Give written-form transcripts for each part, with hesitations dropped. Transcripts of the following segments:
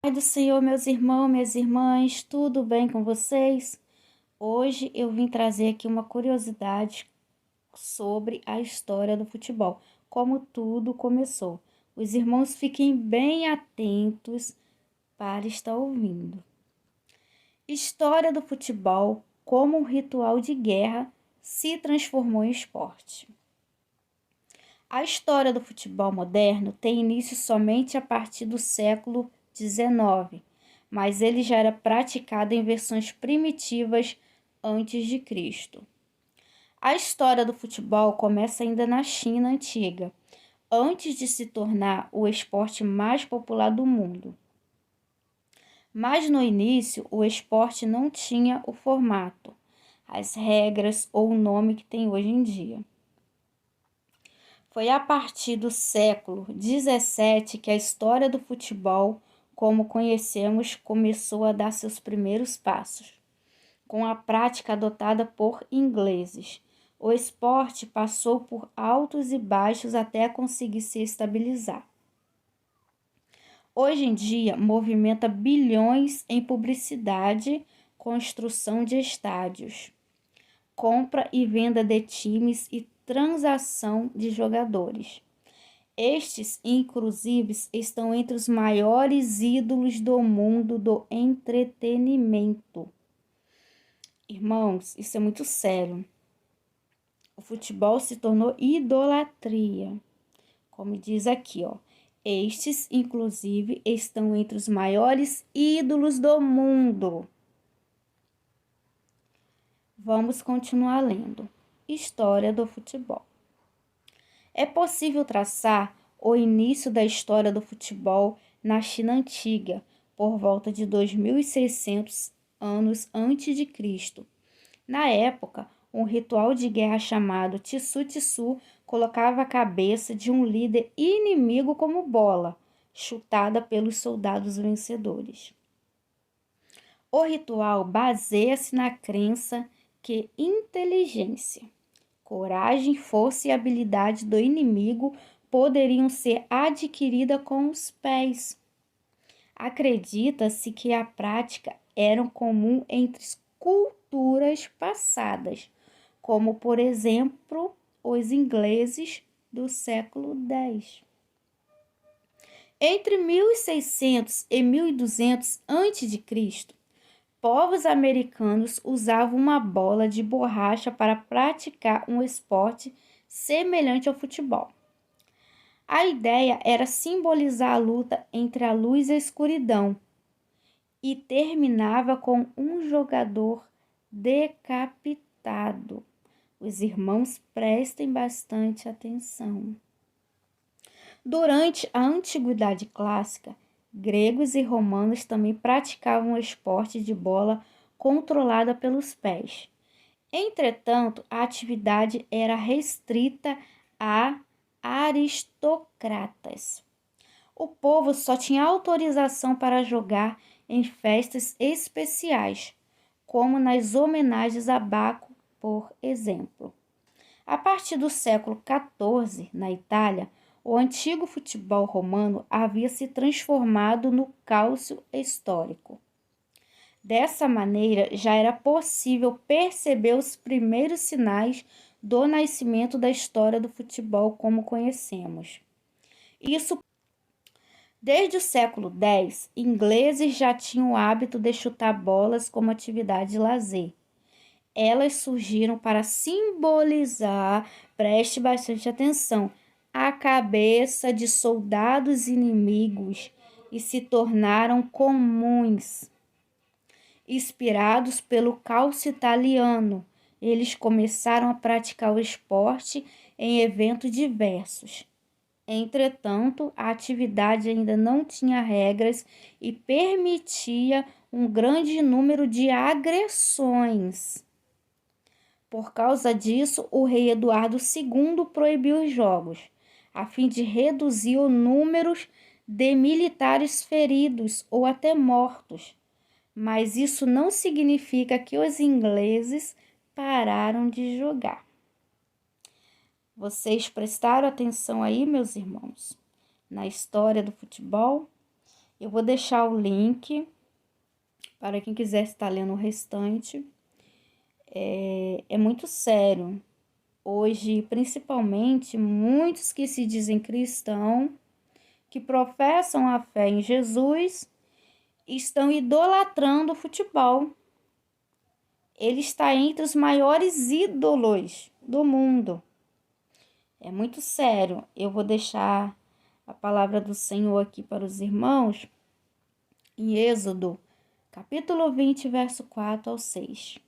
Pai do Senhor, meus irmãos, minhas irmãs, tudo bem com vocês? Hoje eu vim trazer aqui uma curiosidade sobre a história do futebol, como tudo começou. Os irmãos fiquem bem atentos para estar ouvindo. História do futebol, como um ritual de guerra, se transformou em esporte. A história do futebol moderno tem início somente a partir do século XIX, mas ele já era praticado em versões primitivas antes de Cristo. A história do futebol começa ainda na China antiga, antes de se tornar o esporte mais popular do mundo. Mas no início, o esporte não tinha o formato, as regras ou o nome que tem hoje em dia. Foi a partir do século XVII que a história do futebol, como conhecemos, começou a dar seus primeiros passos. Com a prática adotada por ingleses, o esporte passou por altos e baixos até conseguir se estabilizar. Hoje em dia, movimenta bilhões em publicidade, construção de estádios, compra e venda de times e transação de jogadores. Estes, inclusive, estão entre os maiores ídolos do mundo do entretenimento. Irmãos, isso é muito sério. O futebol se tornou idolatria. Como diz aqui, ó. Estes, inclusive, estão entre os maiores ídolos do mundo. Vamos continuar lendo. História do futebol. É possível traçar o início da história do futebol na China antiga, por volta de 2600 anos antes de Cristo. Na época, um ritual de guerra chamado Tisu-Tisu colocava a cabeça de um líder inimigo como bola, chutada pelos soldados vencedores. O ritual baseia-se na crença que inteligência, coragem, força e habilidade do inimigo poderiam ser adquiridas com os pés. Acredita-se que a prática era comum entre culturas passadas, como, por exemplo, os ingleses do século X. Entre 1600 e 1200 a.C., povos americanos usavam uma bola de borracha para praticar um esporte semelhante ao futebol. A ideia era simbolizar a luta entre a luz e a escuridão e terminava com um jogador decapitado. Os irmãos prestem bastante atenção. Durante a Antiguidade Clássica, gregos e romanos também praticavam o esporte de bola controlada pelos pés. Entretanto, a atividade era restrita a aristocratas. O povo só tinha autorização para jogar em festas especiais, como nas homenagens a Baco, por exemplo. A partir do século XIV, na Itália, o antigo futebol romano havia se transformado no cálcio histórico. Dessa maneira, já era possível perceber os primeiros sinais do nascimento da história do futebol como conhecemos. Isso desde o século X, ingleses já tinham o hábito de chutar bolas como atividade de lazer. Elas surgiram para simbolizar, preste bastante atenção, a cabeça de soldados inimigos e se tornaram comuns. Inspirados pelo calcio italiano, eles começaram a praticar o esporte em eventos diversos. Entretanto, a atividade ainda não tinha regras e permitia um grande número de agressões. Por causa disso, o rei Eduardo II proibiu os jogos, a fim de reduzir o número de militares feridos ou até mortos. Mas isso não significa que os ingleses pararam de jogar. Vocês prestaram atenção aí, meus irmãos, na história do futebol? Eu vou deixar o link para quem quiser estar lendo o restante. É muito sério. Hoje, principalmente, muitos que se dizem cristãos, que professam a fé em Jesus, estão idolatrando o futebol. Ele está entre os maiores ídolos do mundo. É muito sério. Eu vou deixar a palavra do Senhor aqui para os irmãos, em Êxodo, capítulo 20, verso 4 ao 6.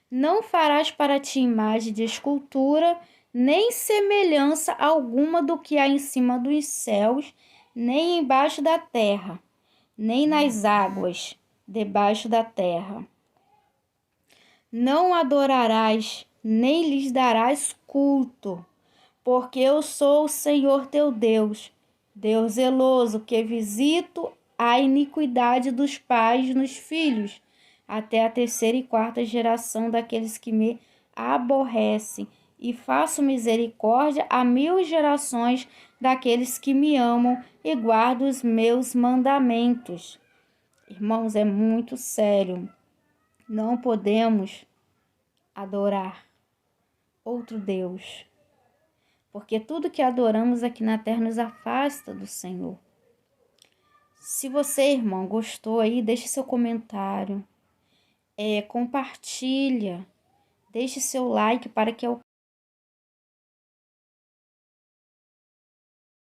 Não farás para ti imagem de escultura, nem semelhança alguma do que há em cima dos céus, nem embaixo da terra, nem nas águas debaixo da terra. Não adorarás, nem lhes darás culto, porque eu sou o Senhor teu Deus, Deus zeloso, que visito a iniquidade dos pais nos filhos, até a terceira e quarta geração daqueles que me aborrecem, e faço misericórdia a 1000 gerações daqueles que me amam e guardam os meus mandamentos. Irmãos, é muito sério. Não podemos adorar outro Deus, porque tudo que adoramos aqui na terra nos afasta do Senhor. Se você, irmão, gostou aí, deixe seu comentário, compartilha, deixe seu like para que